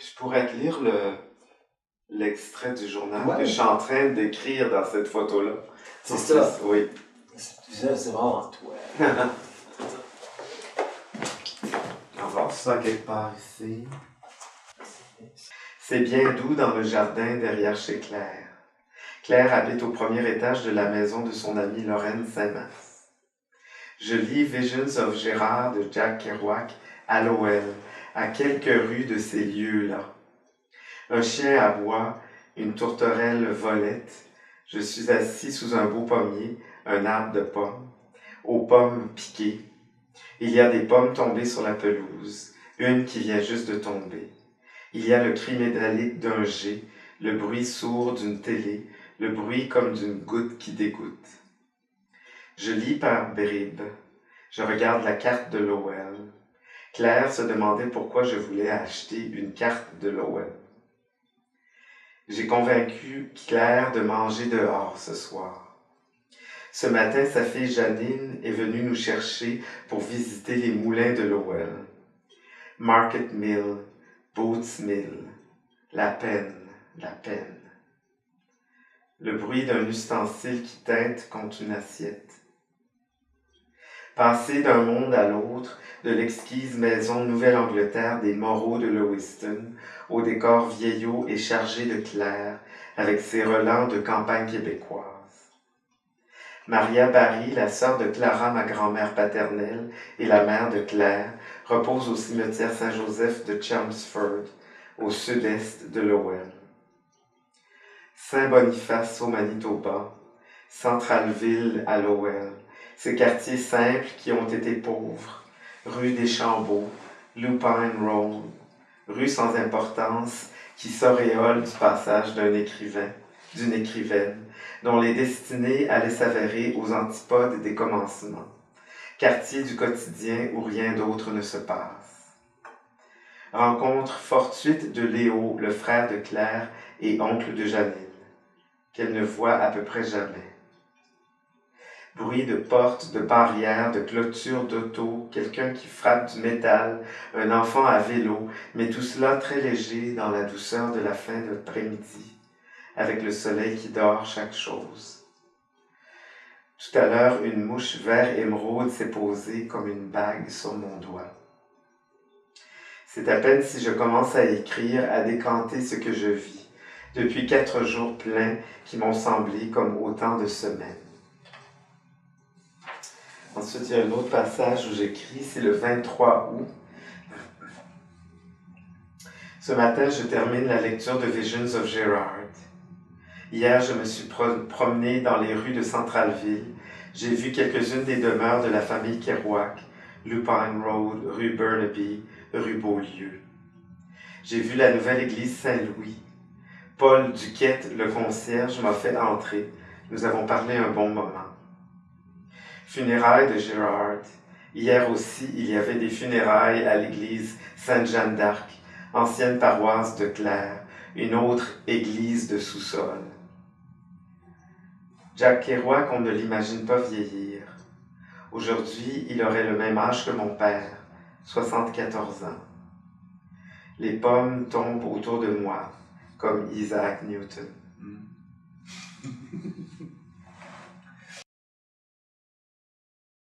Je pourrais te lire l'extrait du journal que Ouais. je suis en train d'écrire dans cette photo-là. C'est ça. Oui. C'est vraiment toi. On va voir ça quelque part ici. C'est bien doux dans le jardin derrière chez Claire. Claire habite au premier étage de la maison de son amie Lorraine Saint-Mas. Je lis Visions of Gérard de Jack Kerouac à Lowell, à quelques rues de ces lieux-là. Un chien aboie, une tourterelle volette. Je suis assis sous un beau pommier, un arbre de pommes, aux pommes piquées. Il y a des pommes tombées sur la pelouse, une qui vient juste de tomber. Il y a le cri métallique d'un jet, le bruit sourd d'une télé, le bruit comme d'une goutte qui dégoûte. Je lis par bribes. Je regarde la carte de Lowell. Claire se demandait pourquoi je voulais acheter une carte de Lowell. J'ai convaincu Claire de manger dehors ce soir. Ce matin, sa fille Janine est venue nous chercher pour visiter les moulins de Lowell. Market Mill, Boots Mill, la peine, la peine. Le bruit d'un ustensile qui teinte contre une assiette. Passer d'un monde à l'autre, de l'exquise maison Nouvelle-Angleterre des Moreaux de Lewiston, au décor vieillot et chargé de clair, avec ses relents de campagne québécoise. Maria Barry, la sœur de Clara, ma grand-mère paternelle, et la mère de Claire, repose au cimetière Saint-Joseph de Chelmsford, au sud-est de Lowell. Saint-Boniface au Manitoba, Centralville à Lowell, ces quartiers simples qui ont été pauvres, rue des Chambeaux, Lupine Road, rue sans importance qui s'auréole du passage d'un écrivain, d'une écrivaine, dont les destinées allaient s'avérer aux antipodes des commencements, quartier du quotidien où rien d'autre ne se passe. Rencontre fortuite de Léo, le frère de Claire et oncle de Janine, qu'elle ne voit à peu près jamais. Bruit de portes, de barrières, de clôtures d'auto, quelqu'un qui frappe du métal, un enfant à vélo, mais tout cela très léger dans la douceur de la fin d'après-midi, avec le soleil qui dort chaque chose. Tout à l'heure, une mouche vert émeraude s'est posée comme une bague sur mon doigt. C'est à peine si je commence à écrire, à décanter ce que je vis, depuis 4 jours pleins qui m'ont semblé comme autant de semaines. Ensuite, il y a un autre passage où j'écris, c'est le 23 août. Ce matin, je termine la lecture de Visions of Gérard. Hier, je me suis promené dans les rues de Centralville. J'ai vu quelques-unes des demeures de la famille Kerouac, Lupine Road, rue Burnaby, rue Beaulieu. J'ai vu la nouvelle église Saint-Louis. Paul Duquette, le concierge, m'a fait entrer. Nous avons parlé un bon moment. Funérailles de Gérard. Hier aussi, il y avait des funérailles à l'église Sainte-Jeanne d'Arc, ancienne paroisse de Claire, une autre église de sous-sol. Jack Kerouac, on ne l'imagine pas vieillir. Aujourd'hui, il aurait le même âge que mon père, 74 ans. Les pommes tombent autour de moi, comme Isaac Newton.